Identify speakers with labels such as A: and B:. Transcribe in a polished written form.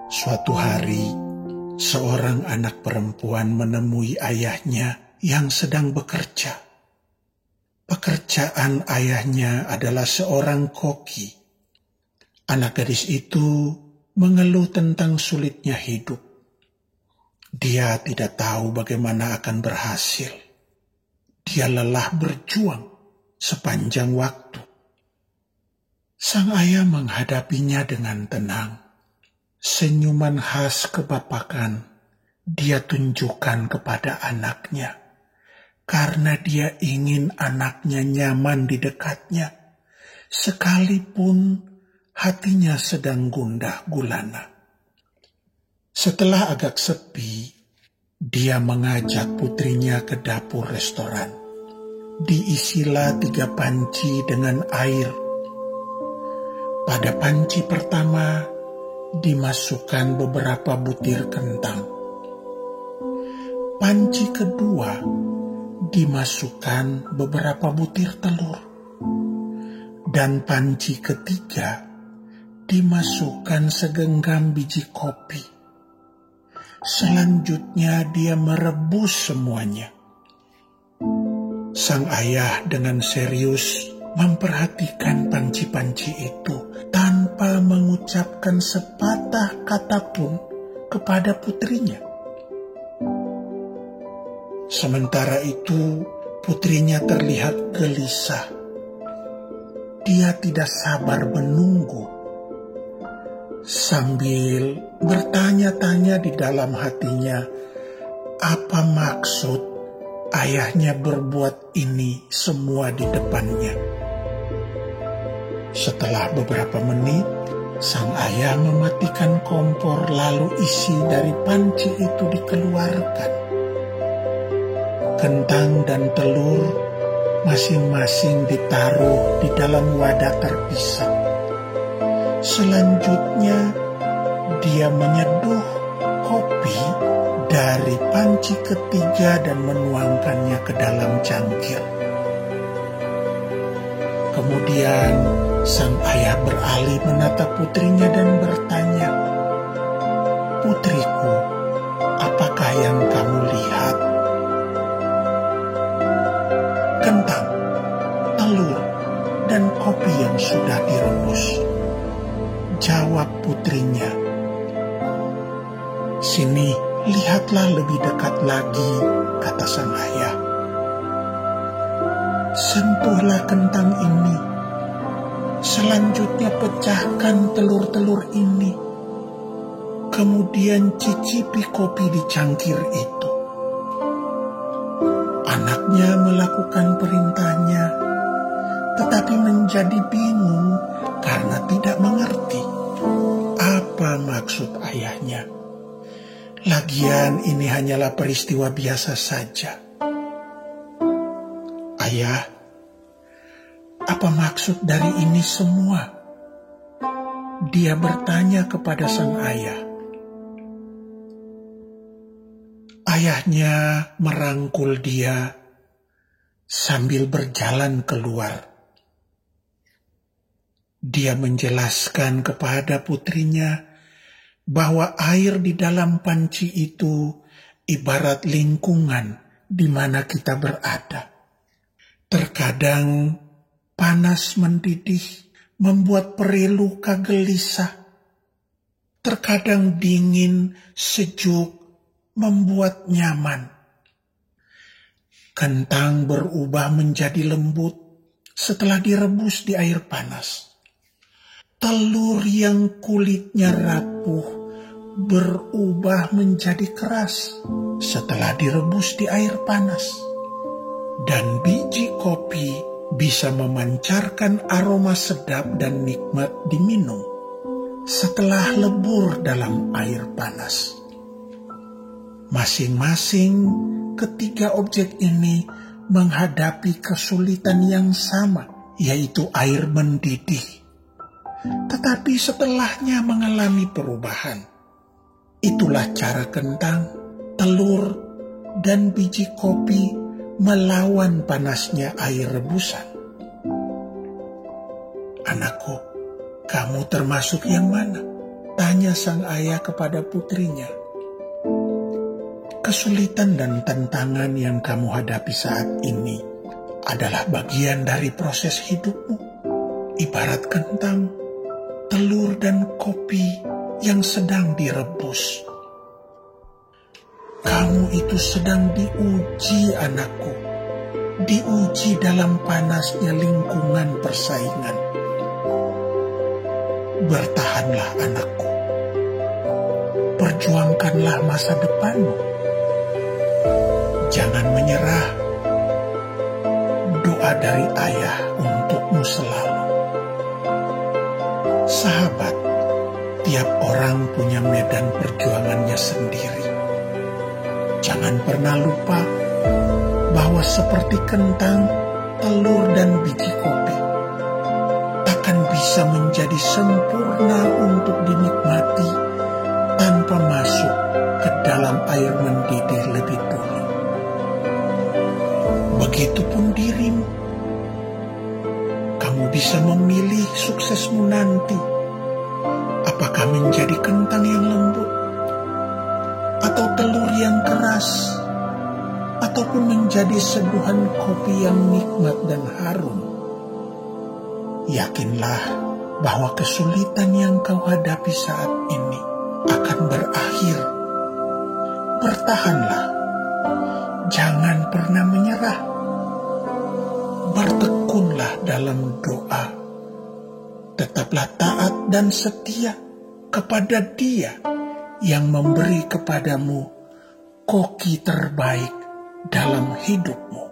A: Suatu hari, seorang anak perempuan menemui ayahnya yang sedang bekerja. Pekerjaan ayahnya adalah seorang koki. Anak gadis itu mengeluh tentang sulitnya hidup. Dia tidak tahu bagaimana akan berhasil. Dia lelah berjuang sepanjang waktu. Sang ayah menghadapinya dengan tenang. Senyuman khas kebapakan dia tunjukkan kepada anaknya, karena dia ingin anaknya nyaman di dekatnya, sekalipun hatinya sedang gundah gulana. Setelah agak sepi, dia mengajak putrinya ke dapur restoran. Diisilah 3 panci dengan air. Pada panci pertama, dimasukkan beberapa butir kentang. Panci kedua, dimasukkan beberapa butir telur. Dan panci ketiga, dimasukkan segenggam biji kopi. Selanjutnya dia merebus semuanya. Sang ayah dengan serius memperhatikan panci-panci itu tanpa mengucapkan sepatah kata pun kepada putrinya. Sementara itu, putrinya terlihat gelisah. Dia tidak sabar menunggu, sambil bertanya-tanya di dalam hatinya, apa maksud ayahnya berbuat ini semua di depannya. Setelah beberapa menit, sang ayah mematikan kompor lalu isi dari panci itu dikeluarkan. Kentang dan telur masing-masing ditaruh di dalam wadah terpisah. Selanjutnya, dia menyeduh kopi dari panci ketiga dan menuangkannya ke dalam cangkir. Kemudian, sang ayah beralih menatap putrinya dan bertanya, "Putriku, apakah yang kamu lihat?" "Kentang, telur, dan kopi yang sudah direbus," jawab putrinya. "Sini, lihatlah lebih dekat lagi," kata sang ayah. "Sentuhlah kentang ini. Selanjutnya pecahkan telur-telur ini. Kemudian cicipi kopi di cangkir itu." Anaknya melakukan perintahnya, tetapi menjadi bingung karena tidak mengerti apa maksud ayahnya. Lagian ini hanyalah peristiwa biasa saja. "Ayah, apa maksud dari ini semua?" dia bertanya kepada sang ayah. Ayahnya merangkul dia sambil berjalan keluar. Dia menjelaskan kepada putrinya bahwa air di dalam panci itu ibarat lingkungan di mana kita berada. Terkadang panas mendidih membuat peri luka gelisah. Terkadang dingin, sejuk membuat nyaman. Kentang berubah menjadi lembut setelah direbus di air panas. Telur yang kulitnya rapuh berubah menjadi keras setelah direbus di air panas. Dan biji kopi bisa memancarkan aroma sedap dan nikmat diminum setelah lebur dalam air panas. Masing-masing ketiga objek ini menghadapi kesulitan yang sama, yaitu air mendidih. Tetapi setelahnya mengalami perubahan. Itulah cara kentang, telur, dan biji kopi melawan panasnya air rebusan. Anakku, kamu termasuk yang mana? Tanya sang ayah kepada putrinya, kesulitan dan tantangan yang kamu hadapi saat ini adalah bagian dari proses hidupmu. Ibarat kentang, telur, dan kopi yang sedang direbus. Kamu itu sedang diuji, anakku. Diuji dalam panasnya lingkungan persaingan. Bertahanlah, anakku. Perjuangkanlah masa depanmu. Jangan menyerah. Doa dari ayah untukmu selalu. Sahabat, tiap orang punya medan perjuangannya sendiri. Jangan pernah lupa bahwa seperti kentang, telur, dan biji kopi, takkan bisa menjadi sempurna untuk dinikmati tanpa masuk ke dalam air mendidih lebih dulu. Begitupun dirimu. Kamu bisa memilih suksesmu nanti. Apakah menjadi kentang yang lembut, atau telur yang keras, ataupun menjadi seduhan kopi yang nikmat dan harum. Yakinlah bahwa kesulitan yang kau hadapi saat ini akan berakhir. Bertahanlah, jangan pernah menyerah. Bertekunlah dalam doa. Tetaplah taat dan setia kepada Dia yang memberi kepadamu koki terbaik dalam hidupmu.